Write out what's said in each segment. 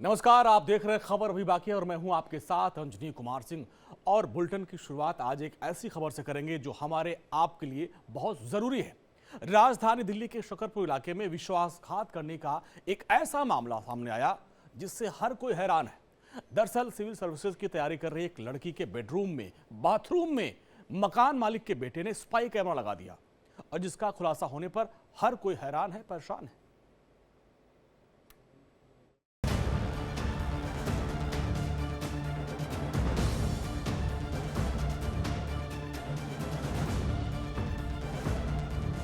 नमस्कार, आप देख रहे हैं खबर अभी बाकी है और मैं हूं आपके साथ अंजनी कुमार सिंह। और बुलेटिन की शुरुआत आज एक ऐसी खबर से करेंगे जो हमारे आपके लिए बहुत जरूरी है। राजधानी दिल्ली के शकरपुर इलाके में विश्वासघात करने का एक ऐसा मामला सामने आया जिससे हर कोई हैरान है। दरअसल सिविल सर्विसेज की तैयारी कर रही एक लड़की के बेडरूम में बाथरूम में मकान मालिक के बेटे ने स्पाई कैमरा लगा दिया और जिसका खुलासा होने पर हर कोई हैरान है, परेशान है।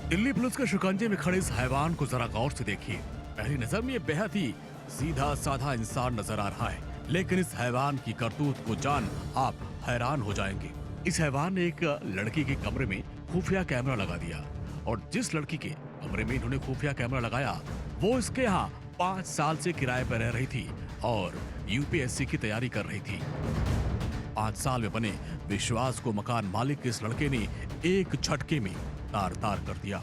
दिल्ली पुलिस के शिकंजे में खड़े इस हैवान को जरा गौर से देखिए। पहली नजर में ये बेहद ही सीधा साधा इंसान नजर आ रहा है, लेकिन इस हैवान की करतूत को जान आप हैरान हो जाएंगे। इस हैवान ने एक लड़की के कमरे में खुफिया कैमरा लगा दिया और जिस लड़की के कमरे में इन्होंने खुफिया कैमरा लगाया वो इसके यहाँ 5 साल से किराए पर रह रही थी और यूपीएससी की तैयारी कर रही थी। 5 साल में बने विश्वास को मकान मालिक के इस लड़के ने एक झटके में तार तार कर दिया।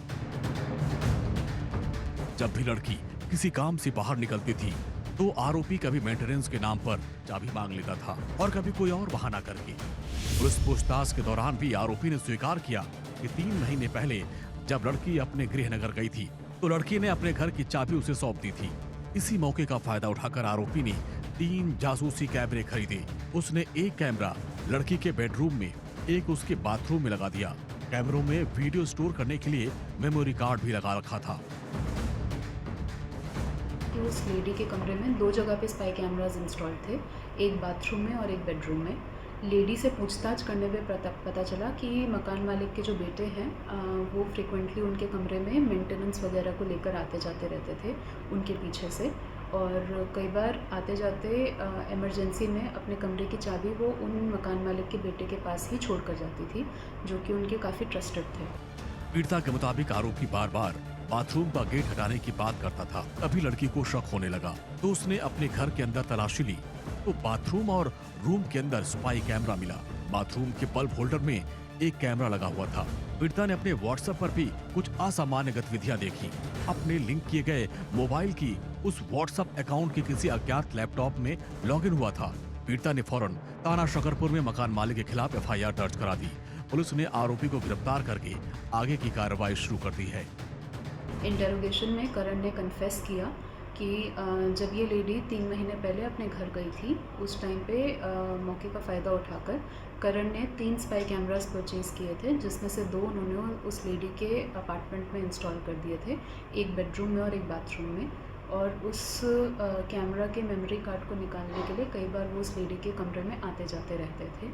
जब भी लड़की किसी काम से बाहर निकलती थी तो आरोपी कभी मेंटेनेंस के नाम पर चाबी मांग लेता था और कभी कोई और बहाना करके। पुलिस पूछताछ के दौरान भी आरोपी ने स्वीकार किया कि 3 महीने पहले जब लड़की अपने गृहनगर गई थी तो लड़की ने अपने घर की चाबी उसे सौंप दी थी। इसी मौके का फायदा उठाकर आरोपी ने 3 जासूसी कैमरे खरीदे। उसने एक कैमरा लड़की के बेडरूम में, एक उसके बाथरूम में लगा दिया। कैमरों में वीडियो स्टोर करने के लिए मेमोरी कार्ड भी लगा रखा था। उस लेडी के कमरे में 2 जगह पे स्पाई कैमरास इंस्टॉल थे, एक बाथरूम में और एक बेडरूम में। लेडी से पूछताछ करने पे पता चला कि मकान मालिक के जो बेटे हैं वो फ्रिक्वेंटली उनके कमरे में मेंटेनेंस वगैरह को लेकर आते जाते रहते थे उनके पीछे से, और कई बार आते जाते इमरजेंसी में अपने कमरे की चाबी वो उन मकान मालिक के बेटे के पास ही छोड़ कर जाती थी, जो कि उनके काफ़ी ट्रस्टेड थे। पीड़िता के मुताबिक आरोपी बार बार बाथरूम का गेट हटाने की बात करता था। तभी लड़की को शक होने लगा तो उसने अपने घर के अंदर तलाशी ली तो बाथरूम और रूम के अंदर स्पाई कैमरा मिला। बाथरूम के बल्ब होल्डर में एक कैमरा लगा हुआ था। पीड़िता ने अपने व्हाट्सएप पर भी कुछ असामान्य गतिविधियां देखी। अपने लिंक किए गए मोबाइल की उस व्हाट्सएप अकाउंट के किसी अज्ञात लैपटॉप में लॉगिन हुआ था। पीड़िता ने फौरन थाना शकरपुर में मकान मालिक के खिलाफ एफआईआर दर्ज करा दी। पुलिस ने आरोपी को गिरफ्तार करके आगे की कार्रवाई शुरू कर दी है। इंटेरोगेशन में करण ने कन्फेस किया कि जब ये लेडी 3 महीने पहले अपने घर गई थी उस टाइम पे मौके का फ़ायदा उठाकर करण ने 3 स्पाई कैमरास परचेज़ किए थे, जिसमें से 2 उन्होंने उस लेडी के अपार्टमेंट में इंस्टॉल कर दिए थे, एक बेडरूम में और एक बाथरूम में। और उस कैमरा के मेमोरी कार्ड को निकालने के लिए कई बार वो उस लेडी के कमरे में आते जाते रहते थे।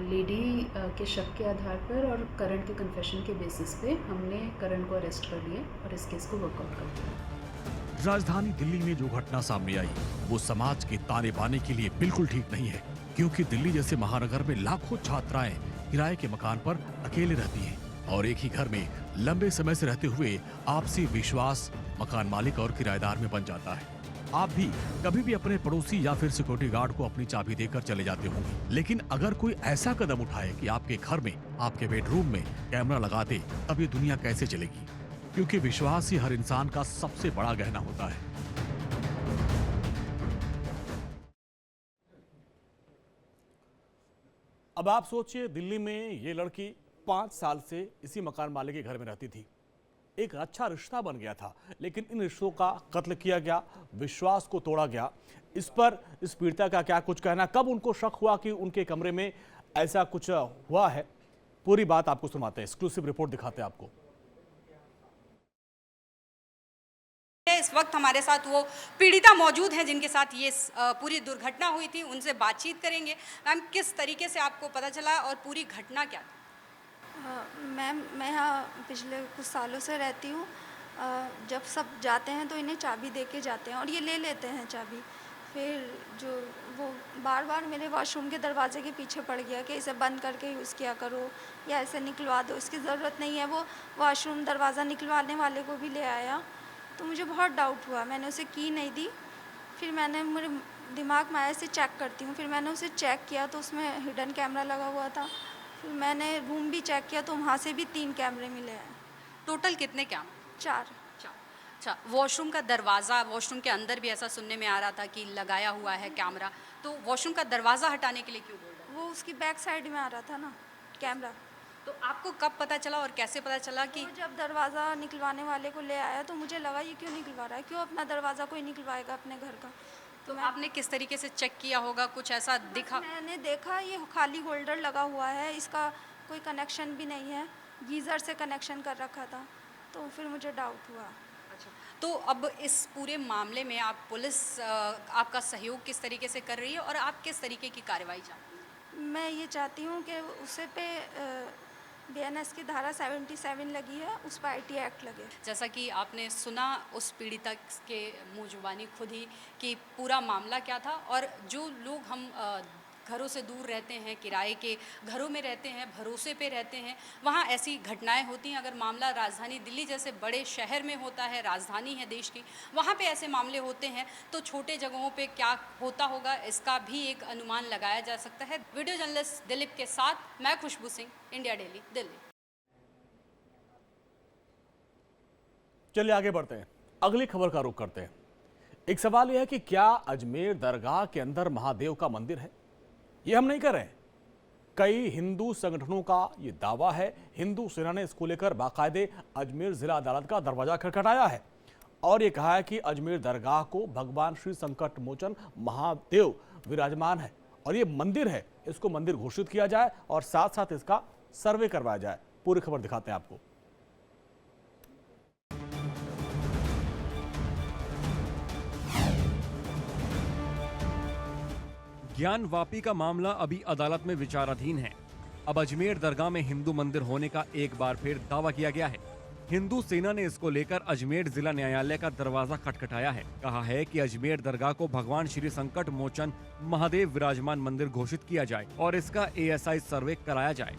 लेडी के शक के आधार पर और करण के कन्फेशन के बेसिस पे हमने करण को अरेस्ट कर लिया और इस केस को वर्कआउट कर दिया। राजधानी दिल्ली में जो घटना सामने आई वो समाज के ताने बाने के लिए बिल्कुल ठीक नहीं है, क्योंकि दिल्ली जैसे महानगर में लाखों छात्राएं किराए के मकान पर अकेले रहती हैं और एक ही घर में लंबे समय से रहते हुए आपसी विश्वास मकान मालिक और किराएदार में बन जाता है। आप भी कभी भी अपने पड़ोसी या फिर सिक्योरिटी गार्ड को अपनी चाबी देकर चले जाते होंगे, लेकिन अगर कोई ऐसा कदम उठाए कि आपके घर में, आपके बेडरूम में कैमरा लगा दे, तब ये दुनिया कैसे चलेगी? क्योंकि विश्वास ही हर इंसान का सबसे बड़ा गहना होता है। अब आप सोचिए, दिल्ली में ये लड़की 5 साल से इसी मकान मालिक के घर में रहती थी। एक अच्छा रिश्ता बन गया था, लेकिन इन रिश्तों का कत्ल किया गया, विश्वास को तोड़ा गया। इस पर इस पीड़िता का क्या कुछ कहना? कब उनको शक हुआ कि उनके कमरे में ऐसा कुछ हुआ है? पूरी बात आपको सुनाते हैं, एक्सक्लूसिव रिपोर्ट दिखाते हैं आपको। इस वक्त हमारे साथ वो पीड़िता मौजूद हैं जिनके साथ ये पूरी दुर्घटना हुई थी, उनसे बातचीत करेंगे। मैम, किस तरीके से आपको पता चला और पूरी घटना क्या थी? मैम, मैं यहाँ पिछले कुछ सालों से रहती हूँ। जब सब जाते हैं तो इन्हें चाबी दे के जाते हैं और ये ले लेते हैं चाबी। फिर जो वो बार बार मेरे वॉशरूम के दरवाजे के पीछे पड़ गया कि इसे बंद करके यूज़ किया करो या इसे निकलवा दो, इसकी ज़रूरत नहीं है। वो वॉशरूम दरवाज़ा निकलवाने वाले को भी ले आया, तो मुझे बहुत डाउट हुआ। मैंने उसे की नहीं दी। फिर मैंने मेरे दिमाग में आया इसे चेक करती हूँ। फिर मैंने उसे चेक किया तो उसमें हिडन कैमरा लगा हुआ था। फिर मैंने रूम भी चेक किया तो वहाँ से भी 3 कैमरे मिले हैं। टोटल कितने कैमरे? 4। अच्छा, वॉशरूम का दरवाज़ा, वॉशरूम के अंदर भी ऐसा सुनने में आ रहा था कि लगाया हुआ है कैमरा, तो वॉशरूम का दरवाज़ा हटाने के लिए क्यों बोल रहे वो उसकी बैक साइड में आ रहा था ना कैमरा। हैं? तो आपको कब पता चला और कैसे पता चला कि वो जब दरवाज़ा निकलवाने वाले को ले आया तो मुझे लगा ये क्यों निकलवा रहा है, क्यों अपना दरवाज़ा कोई निकलवाएगा अपने घर का। तो आपने किस तरीके से चेक किया होगा, कुछ ऐसा दिखा? मैंने देखा ये खाली होल्डर लगा हुआ है, इसका कोई कनेक्शन भी नहीं है, गीज़र से कनेक्शन कर रखा था, तो फिर मुझे डाउट हुआ। अच्छा, तो अब इस पूरे मामले में आप पुलिस आपका सहयोग किस तरीके से कर रही है और आप किस तरीके की कार्रवाई चाहती हैं? मैं ये चाहती हूँ कि उसे पे बीएनएस की धारा 77 लगी है, उस पर आईटी एक्ट लगे। जैसा कि आपने सुना उस पीड़िता के मुँह जुबानी खुद ही कि पूरा मामला क्या था, और जो लोग हम घरों से दूर रहते हैं, किराए के घरों में रहते हैं, भरोसे पे रहते हैं, वहाँ ऐसी घटनाएं होती हैं। अगर मामला राजधानी दिल्ली जैसे बड़े शहर में होता है, राजधानी है देश की, वहाँ पे ऐसे मामले होते हैं, तो छोटे जगहों पे क्या होता होगा इसका भी एक अनुमान लगाया जा सकता है। वीडियो जर्नलिस्ट दिलीप के साथ मैं खुशबू सिंह, इंडिया डेली, दिल्ली। चलिए आगे बढ़ते हैं, अगली खबर का रुख करते हैं। एक सवाल यह है कि क्या अजमेर दरगाह के अंदर महादेव का मंदिर है? ये हम नहीं कर रहे हैं, कई हिंदू संगठनों का ये दावा है। हिंदू सेना ने इसको लेकर बाकायदे अजमेर जिला अदालत का दरवाजा खटखटाया है और ये कहा है कि अजमेर दरगाह को भगवान श्री संकट मोचन महादेव विराजमान है और ये मंदिर है, इसको मंदिर घोषित किया जाए और साथ साथ इसका सर्वे करवाया जाए। पूरी खबर दिखाते हैं आपको। ज्ञान वापी का मामला अभी अदालत में विचाराधीन है। अब अजमेर दरगाह में हिंदू मंदिर होने का एक बार फिर दावा किया गया है। हिंदू सेना ने इसको लेकर अजमेर जिला न्यायालय का दरवाजा खटखटाया है। कहा है कि अजमेर दरगाह को भगवान श्री संकट मोचन महादेव विराजमान मंदिर घोषित किया जाए और इसका एएसआई सर्वे कराया जाए।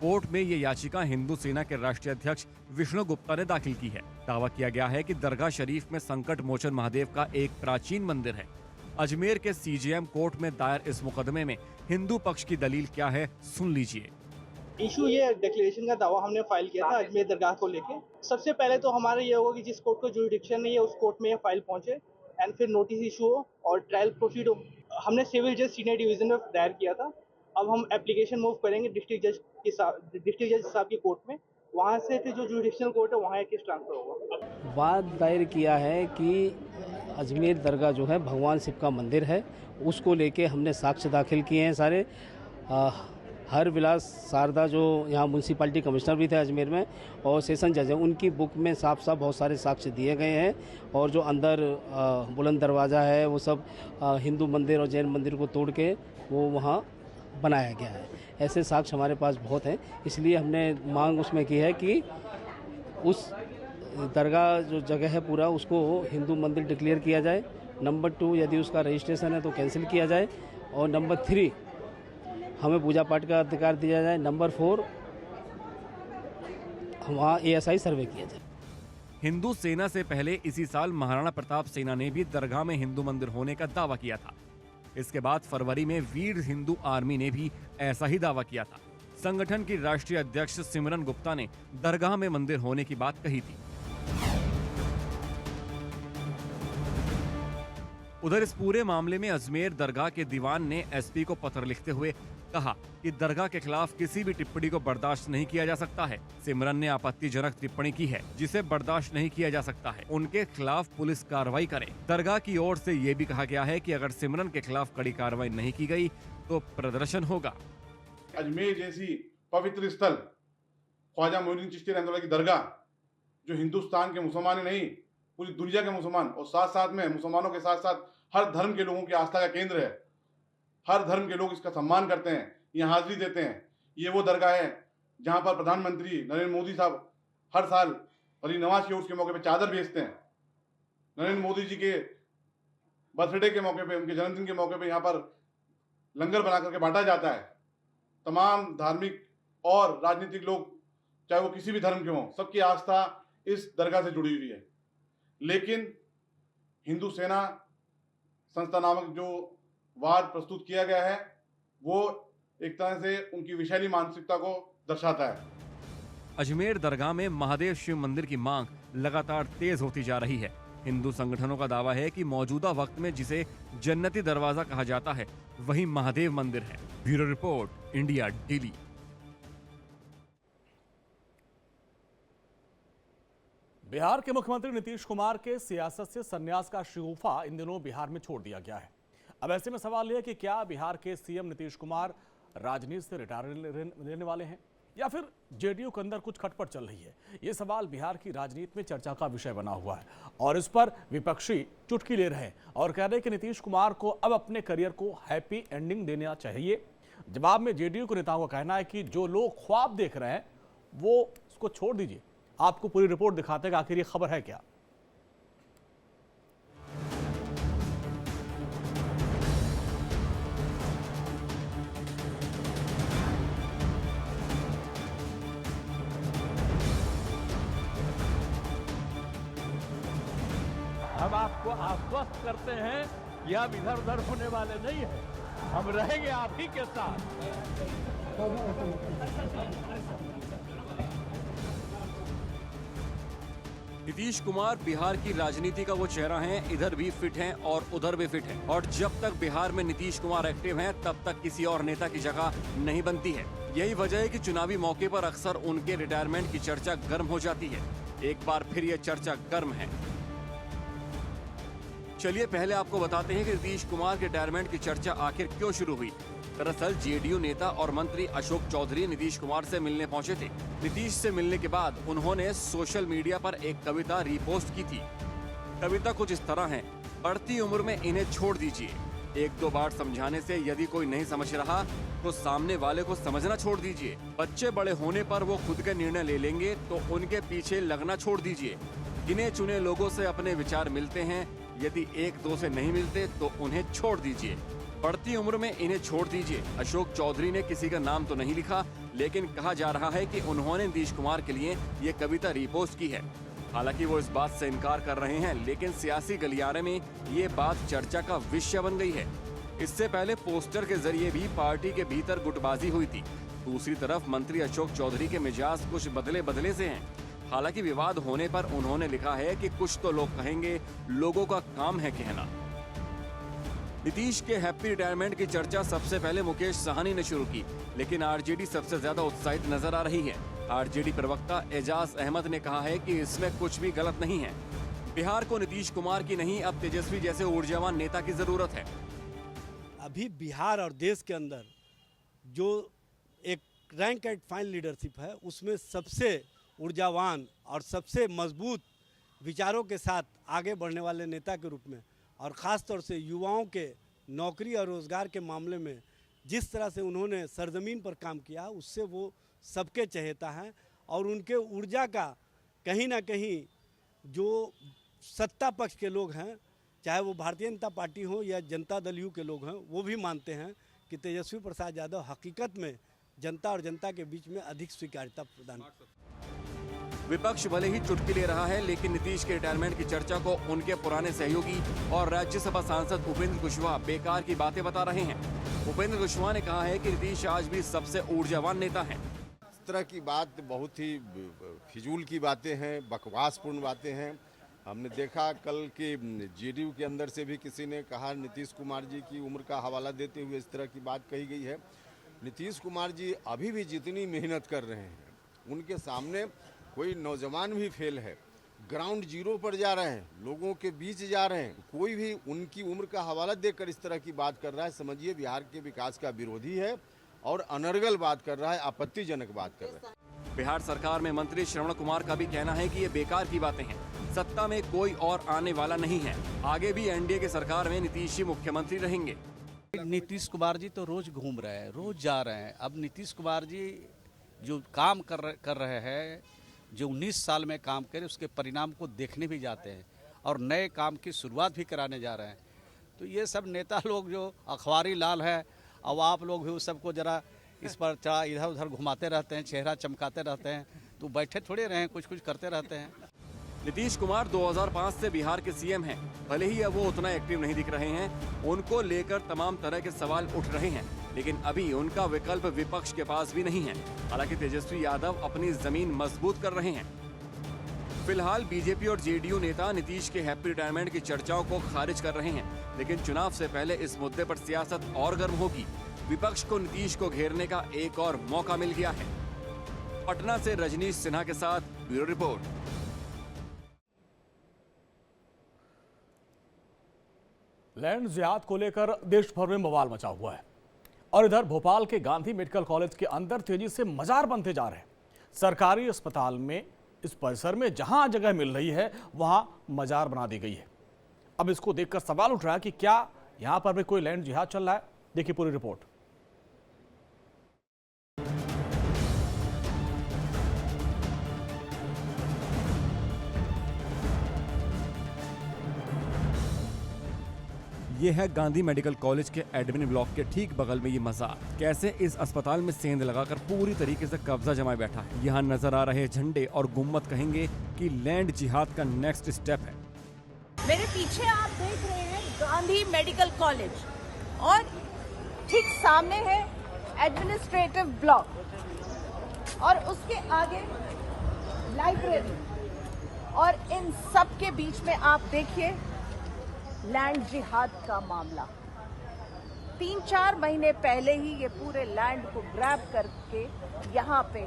कोर्ट में ये याचिका हिंदू सेना के राष्ट्रीय अध्यक्ष विष्णु गुप्ता ने दाखिल की है। दावा किया गया है कि दरगाह शरीफ में संकट मोचन महादेव का एक प्राचीन मंदिर है। अजमेर के सीजेएम कोर्ट में दायर इस मुकदमे में हिंदू पक्ष की दलील क्या है, सुन लीजिए। इशू ये डिक्लेरेशन का दावा हमने फाइल किया था अजमेर दरगाह को लेके। सबसे पहले तो हमारा ये होगा कि जिस कोर्ट को जुरिडिक्शन नहीं है उस कोर्ट में ये फाइल पहुंचे एंड फिर नोटिस इशू हो और ट्रायल प्रोसीड हो। हमने सिविल जज सीनियर डिवीजन में दायर किया था। अब हम एप्लीकेशन मूव करेंगे डिस्ट्रिक्ट जज साहब की कोर्ट में, वहाँ से फिर जो जुरिडिक्शनल कोर्ट है वहाँ केस ट्रांसफर होगा। वाद दायर किया है कि अजमेर दरगाह जो है भगवान शिव का मंदिर है, उसको लेके हमने साक्ष्य दाखिल किए हैं सारे। हर विलास शारदा जो यहाँ म्यूनसिपालिटी कमिश्नर भी थे अजमेर में और सेशन जज हैं, उनकी बुक में साफ साफ बहुत सारे साक्ष्य दिए गए हैं। और जो अंदर बुलंद दरवाज़ा है वो सब हिंदू मंदिर और जैन मंदिर को तोड़ के वो वहाँ बनाया गया है। ऐसे साक्ष्य हमारे पास बहुत हैं, इसलिए हमने मांग उसमें की है कि उस दरगाह जो जगह है पूरा उसको हिंदू मंदिर डिक्लेयर किया जाए। नंबर 2, यदि उसका रजिस्ट्रेशन है तो कैंसिल किया जाए। और नंबर 3, हमें पूजा पाठ का अधिकार दिया जाए। नंबर 4, वहाँ एएसआई सर्वे किया जाए। हिंदू सेना से पहले इसी साल महाराणा प्रताप सेना ने भी दरगाह में हिंदू मंदिर होने का दावा किया था। इसके बाद फरवरी में वीर हिंदू आर्मी ने भी ऐसा ही दावा किया था। संगठन की राष्ट्रीय अध्यक्ष सिमरन गुप्ता ने दरगाह में मंदिर होने की बात कही थी। उधर इस पूरे मामले में अजमेर दरगाह के दीवान ने एसपी को पत्र लिखते हुए कहा कि दरगाह के खिलाफ किसी भी टिप्पणी को बर्दाश्त नहीं किया जा सकता है। सिमरन ने आपत्तिजनक टिप्पणी की है जिसे बर्दाश्त नहीं किया जा सकता है, उनके खिलाफ पुलिस कार्रवाई करे। दरगाह की ओर से ये भी कहा गया है कि अगर सिमरन के खिलाफ कड़ी कार्रवाई नहीं की गई तो प्रदर्शन होगा। अजमेर जैसी पवित्र स्थल ख्वाजा मोइनुद्दीन चिश्ती रहमतुल्लाह की दरगाह, जो हिंदुस्तान के मुसलमान ही नहीं पूरी दुनिया के मुसलमान और साथ साथ में मुसलमानों के साथ साथ हर धर्म के लोगों की आस्था का केंद्र है। हर धर्म के लोग इसका सम्मान करते हैं, यहाँ हाजिरी देते हैं। ये वो दरगाह है जहाँ पर प्रधानमंत्री नरेंद्र मोदी साहब हर साल अली नवाज के उसके मौके पर चादर भेजते हैं। नरेंद्र मोदी जी के बर्थडे के मौके पे, उनके जन्मदिन के मौके पे यहाँ पर लंगर बना करके बांटा जाता है। तमाम धार्मिक और राजनीतिक लोग, चाहे वो किसी भी धर्म के हों, सबकी आस्था इस दरगाह से जुड़ी हुई है। लेकिन हिंदू सेना संस्था नामक जो वाद प्रस्तुत किया गया है वो एक तरह से उनकी विषैली मानसिकता को दर्शाता है। अजमेर दरगाह में महादेव शिव मंदिर की मांग लगातार तेज होती जा रही है। हिंदू संगठनों का दावा है कि मौजूदा वक्त में जिसे जन्नती दरवाजा कहा जाता है वही महादेव मंदिर है। Bureau report, India daily. Bihar के मुख्यमंत्री नीतीश कुमार के सियासत से संन्यास का शगुफा इन दिनों बिहार में छोड़ दिया गया है। अब ऐसे में सवाल यह है कि क्या बिहार के सीएम नीतीश कुमार राजनीति से रिटायरमेंट लेने वाले हैं या फिर जेडीयू के अंदर कुछ खटपट चल रही है। ये सवाल बिहार की राजनीति में चर्चा का विषय बना हुआ है और इस पर विपक्षी चुटकी ले रहे हैं और कह रहे हैं कि नीतीश कुमार को अब अपने करियर को हैप्पी एंडिंग देना चाहिए। जवाब में जेडीयू के नेताओं का कहना है कि जो लोग ख्वाब देख रहे हैं वो उसको छोड़ दीजिए। आपको पूरी रिपोर्ट दिखाते हैं कि आखिर ये खबर है क्या। हम आपको आश्वस्त करते हैं कि हम इधर उधर होने वाले नहीं हैं, हम रहेंगे आप ही के साथ। नीतीश कुमार बिहार की राजनीति का वो चेहरा हैं, इधर भी फिट हैं और उधर भी फिट हैं और जब तक बिहार में नीतीश कुमार एक्टिव हैं तब तक किसी और नेता की जगह नहीं बनती है। यही वजह है कि चुनावी मौके पर अक्सर उनके रिटायरमेंट की चर्चा गर्म हो जाती है। एक बार फिर ये चर्चा गर्म है। चलिए पहले आपको बताते हैं कि नीतीश कुमार के रिटायरमेंट की चर्चा आखिर क्यों शुरू हुई। दरअसल जेडीयू नेता और मंत्री अशोक चौधरी नीतीश कुमार से मिलने पहुंचे थे। नीतीश से मिलने के बाद उन्होंने सोशल मीडिया पर एक कविता रीपोस्ट की थी। कविता कुछ इस तरह है: बढ़ती उम्र में इन्हें छोड़ दीजिए, एक दो बार समझाने से यदि कोई नहीं समझ रहा तो सामने वाले को समझना छोड़ दीजिए। बच्चे बड़े होने पर वो खुद के निर्णय ले लेंगे तो उनके पीछे लगना छोड़ दीजिए। गिने चुने लोगों से अपने विचार मिलते हैं, यदि एक दो से नहीं मिलते तो उन्हें छोड़ दीजिए। बढ़ती उम्र में इन्हें छोड़ दीजिए। अशोक चौधरी ने किसी का नाम तो नहीं लिखा, लेकिन कहा जा रहा है कि उन्होंने नीतीश कुमार के लिए ये कविता रीपोस्ट की है। हालांकि वो इस बात से इनकार कर रहे हैं, लेकिन सियासी गलियारे में ये बात चर्चा का विषय बन गई है। इससे पहले पोस्टर के जरिए भी पार्टी के भीतर गुटबाजी हुई थी। दूसरी तरफ मंत्री अशोक चौधरी के मिजाज कुछ बदले से हैं। हालांकि विवाद होने पर उन्होंने लिखा है कि कुछ तो लोग कहेंगे, लोगों का काम है कहना। नीतीश के हैप्पी रिटायरमेंट की चर्चा सबसे पहले मुकेश साहनी ने शुरू की, लेकिन आरजेडी सबसे ज्यादा उत्साहित नजर आ रही है। आरजेडी प्रवक्ता एजाज अहमद ने कहा है कि इसमें कुछ भी गलत नहीं है। बिहार को नीतीश कुमार की नहीं, अब तेजस्वी जैसे ऊर्जावान नेता की जरूरत है। अभी बिहार और देश के अंदर जो एक रैंक एंड फाइल लीडरशिप है, उसमें सबसे ऊर्जावान और सबसे मजबूत विचारों के साथ आगे बढ़ने वाले नेता के रूप में, और ख़ास तौर से युवाओं के नौकरी और रोज़गार के मामले में जिस तरह से उन्होंने सरजमीन पर काम किया, उससे वो सबके चहेता हैं। और उनके ऊर्जा का कहीं ना कहीं जो सत्ता पक्ष के लोग हैं, चाहे वो भारतीय जनता पार्टी हो या जनता दल यू के लोग हैं, वो भी मानते हैं कि तेजस्वी प्रसाद यादव हकीकत में जनता और जनता के बीच में अधिक स्वीकार्यता प्रदान। विपक्ष भले ही चुटकी ले रहा है, लेकिन नीतीश के रिटायरमेंट की चर्चा को उनके पुराने सहयोगी और राज्यसभा सांसद उपेंद्र कुशवाहा बेकार की बातें बता रहे हैं। उपेंद्र कुशवाहा ने कहा है कि नीतीश आज भी सबसे ऊर्जावान नेता हैं। इस तरह की बात बहुत ही फिजूल की बातें हैं, बकवासपूर्ण बातें हैं। हमने देखा कल के जेडीयू के अंदर से भी किसी ने कहा, नीतीश कुमार जी की उम्र का हवाला देते हुए इस तरह की बात कही गई है। नीतीश कुमार जी अभी भी जितनी मेहनत कर रहे हैं, उनके सामने कोई नौजवान भी फेल है, ग्राउंड जीरो पर जा रहे हैं, लोगों के बीच जा रहे हैं। कोई भी उनकी उम्र का हवाला देकर इस तरह की बात कर रहा है, समझिए बिहार के विकास का विरोधी है और अनर्गल बात कर रहा है, आपत्तिजनक बात कर रहा है। बिहार सरकार में मंत्री श्रवण कुमार का भी कहना है कि ये बेकार की बातें हैं। सत्ता में कोई और आने वाला नहीं है, आगे भी एनडीए की सरकार में नीतीश ही मुख्यमंत्री रहेंगे। नीतीश कुमार जी तो रोज घूम रहे हैं, रोज जा रहे हैं। अब नीतीश कुमार जी जो काम कर रहे हैं, जो 19 साल में काम करे, उसके परिणाम को देखने भी जाते हैं और नए काम की शुरुआत भी कराने जा रहे हैं। तो ये सब नेता लोग जो अखबारी लाल है, अब आप लोग भी उस सबको जरा इस पर इधर उधर घुमाते रहते हैं, चेहरा चमकाते रहते हैं, तो बैठे थोड़े रहें, कुछ कुछ करते रहते हैं। नीतीश कुमार 2005 से बिहार के सीएम हैं। भले ही अब वो उतना एक्टिव नहीं दिख रहे हैं, उनको लेकर तमाम तरह के सवाल उठ रहे हैं। लेकिन अभी उनका विकल्प विपक्ष के पास भी नहीं है। हालांकि तेजस्वी यादव अपनी जमीन मजबूत कर रहे हैं। फिलहाल बीजेपी और जेडीयू नेता नीतीश के हैप्पी रिटायरमेंट की चर्चाओं को खारिज कर रहे हैं, लेकिन चुनाव से पहले इस मुद्दे पर सियासत और गर्म होगी। विपक्ष को नीतीश को घेरने का एक और मौका मिल गया है। पटना से रजनीश सिन्हा के साथ ब्यूरो रिपोर्ट। लैंड जिहाद को लेकर देश भर में बवाल मचा हुआ है और इधर भोपाल के गांधी मेडिकल कॉलेज के अंदर तेजी से मजार बनते जा रहे हैं। सरकारी अस्पताल में इस परिसर में जहां जगह मिल रही है वहां मजार बना दी गई है। अब इसको देखकर सवाल उठ रहा है कि क्या यहां पर भी कोई लैंड जिहाद चल रहा है। देखिए पूरी रिपोर्ट। ये है गांधी मेडिकल कॉलेज के एडमिन ब्लॉक के ठीक बगल में ये मजार। कैसे इस अस्पताल में सेंध लगाकर पूरी तरीके से कब्जा जमाए बैठा है। यहाँ नजर आ रहे झंडे और गुम्मत कहेंगे कि लैंड जिहाद का नेक्स्ट स्टेप है। मेरे पीछे आप देख रहे हैं गांधी मेडिकल कॉलेज और ठीक सामने है एडमिनिस्ट्रेटिव ब्लॉक और उसके आगे लाइब्रेरी और इन सब के बीच में आप देखिए लैंड जिहाद का मामला। 3-4 महीने पहले ही ये पूरे लैंड को ग्रैब करके यहाँ पे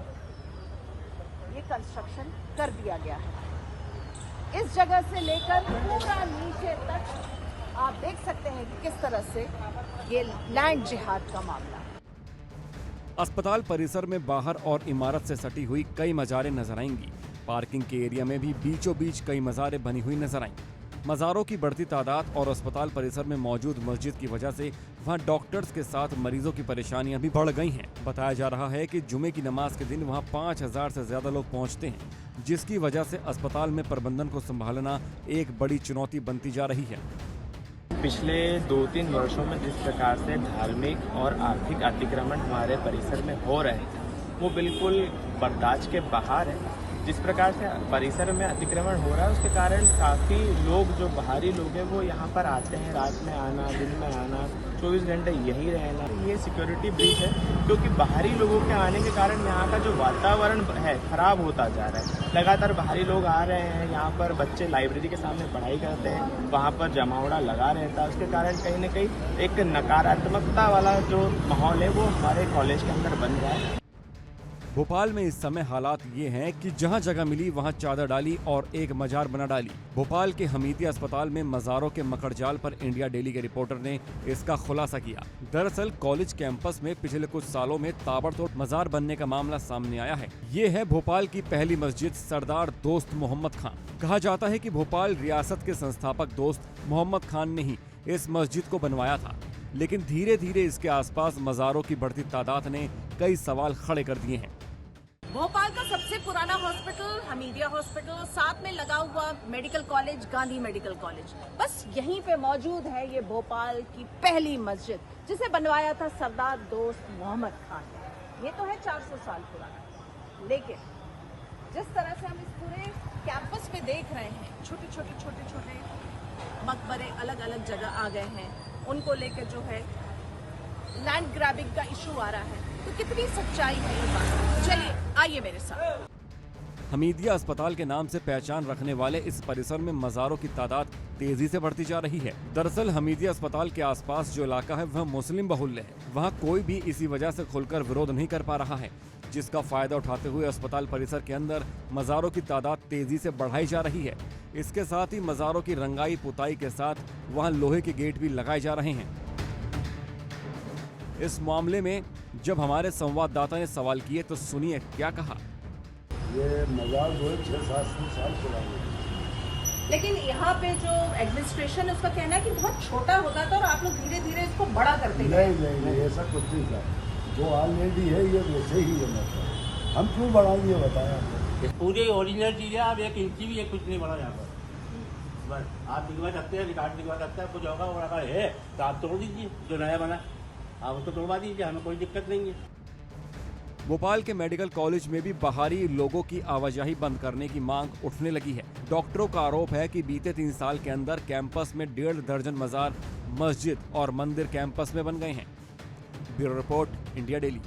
ये कंस्ट्रक्शन कर दिया गया है। इस जगह से लेकर पूरा नीचे तक आप देख सकते हैं कि किस तरह से ये लैंड जिहाद का मामला। अस्पताल परिसर में बाहर और इमारत से सटी हुई कई मजारें नजर आएंगी। पार्किंग के एरिया में भी बीचों बीच कई मजारें बनी हुई नजर आएंगी। मज़ारों की बढ़ती तादाद और अस्पताल परिसर में मौजूद मस्जिद की वजह से वहां डॉक्टर्स के साथ मरीजों की परेशानियां भी बढ़ गई हैं। बताया जा रहा है कि जुमे की नमाज के दिन वहां 5000 से ज्यादा लोग पहुंचते हैं, जिसकी वजह से अस्पताल में प्रबंधन को संभालना एक बड़ी चुनौती बनती जा रही है। पिछले 2-3 वर्षों में जिस प्रकार से धार्मिक और आर्थिक अतिक्रमण हमारे परिसर में हो रहे हैं वो बिल्कुल बर्दाश्त के बाहर है। जिस प्रकार से परिसर में अतिक्रमण हो रहा है उसके कारण काफ़ी लोग जो बाहरी लोग हैं वो यहाँ पर आते हैं। रात में आना, दिन में आना, 24 घंटे यहीं रहना, ये सिक्योरिटी ब्रीच है क्योंकि बाहरी लोगों के आने के कारण यहाँ का जो वातावरण है खराब होता जा रहा है। लगातार बाहरी लोग आ रहे हैं, यहाँ पर बच्चे लाइब्रेरी के सामने पढ़ाई करते हैं, वहाँ पर जमावड़ा लगा रहता है। उसके कारण कहीं ना कहीं एक नकारात्मकता वाला जो माहौल है वो हमारे कॉलेज के अंदर बन रहा है। भोपाल में इस समय हालात ये हैं कि जहां जगह मिली वहां चादर डाली और एक मजार बना डाली। भोपाल के हमीदिया अस्पताल में मजारों के मकड़जाल पर इंडिया डेली के रिपोर्टर ने इसका खुलासा किया। दरअसल कॉलेज कैंपस में पिछले कुछ सालों में ताबड़तोड़ मजार बनने का मामला सामने आया है। ये है भोपाल की पहली मस्जिद सरदार दोस्त मोहम्मद खान। कहा जाता है कि भोपाल रियासत के संस्थापक दोस्त मोहम्मद खान ने ही इस मस्जिद को बनवाया था, लेकिन धीरे धीरे इसके आसपास मजारों की बढ़ती तादाद ने कई सवाल खड़े कर दिए हैं। भोपाल का सबसे पुराना हॉस्पिटल हमीदिया हॉस्पिटल, साथ में लगा हुआ medical college Gandhi medical college, बस यहीं पे मौजूद है ये भोपाल की पहली मस्जिद जिसे बनवाया था सरदार दोस्त मोहम्मद खान। ये तो है 400 साल पुराना, लेकिन जिस तरह से हम इस पूरे कैंपस पे देख रहे हैं छोटे छोटे मकबरे अलग अलग जगह आ गए हैं, उनको लेकर जो है लैंड ग्रैबिंग का इशू आ रहा है, तो कितनी सच्चाई है ये बात। चलिए आइए मेरे साथ। हमीदिया अस्पताल के नाम से पहचान रखने वाले इस परिसर में मजारों की तादाद तेजी से बढ़ती जा रही है। दरअसल हमीदिया अस्पताल के आसपास जो इलाका है वह मुस्लिम बहुल्य है। वहां कोई भी इसी वजह से खुलकर विरोध नहीं कर पा रहा है, जिसका फायदा उठाते हुए अस्पताल परिसर के अंदर मजारों की तादाद तेजी से बढ़ाई जा रही है। इसके साथ ही मजारों की रंगाई पुताई के साथ वहाँ लोहे के गेट भी लगाए जा रहे हैं। इस मामले में जब हमारे संवाददाता ने सवाल किए तो सुनिए क्या कहा। ये मजार जो है 6-7 साल पुराना, लेकिन यहाँ पे जो एडमिनिस्ट्रेशन है उसका कहना है कि बहुत छोटा होता था और आप लोग धीरे धीरे इसको बड़ा करते गए। नहीं ऐसा कुछ नहीं था। जो ऑलरेडी है ये वैसे ही है, मतलब हम क्यों बढ़ाएंगे बताया। पूरी ओरिजिनल चीज़ है, आप 1 इंच भी कुछ नहीं बढ़ा यहाँ पर। बस आप दिखवा सकते हैं, रिकॉर्ड दिखवा सकते हैं, कुछ होगा और अगर है तो आप तोड़ दीजिए, जो नया बना आप उसको तोड़वा दीजिए, हमें कोई दिक्कत नहीं है। भोपाल के मेडिकल कॉलेज में भी बाहरी लोगों की आवाजाही बंद करने की मांग उठने लगी है। डॉक्टरों का आरोप है कि बीते 3 साल के अंदर कैंपस में 1.5 दर्जन मजार, मस्जिद और मंदिर कैंपस में बन गए हैं। Bureau report, India daily.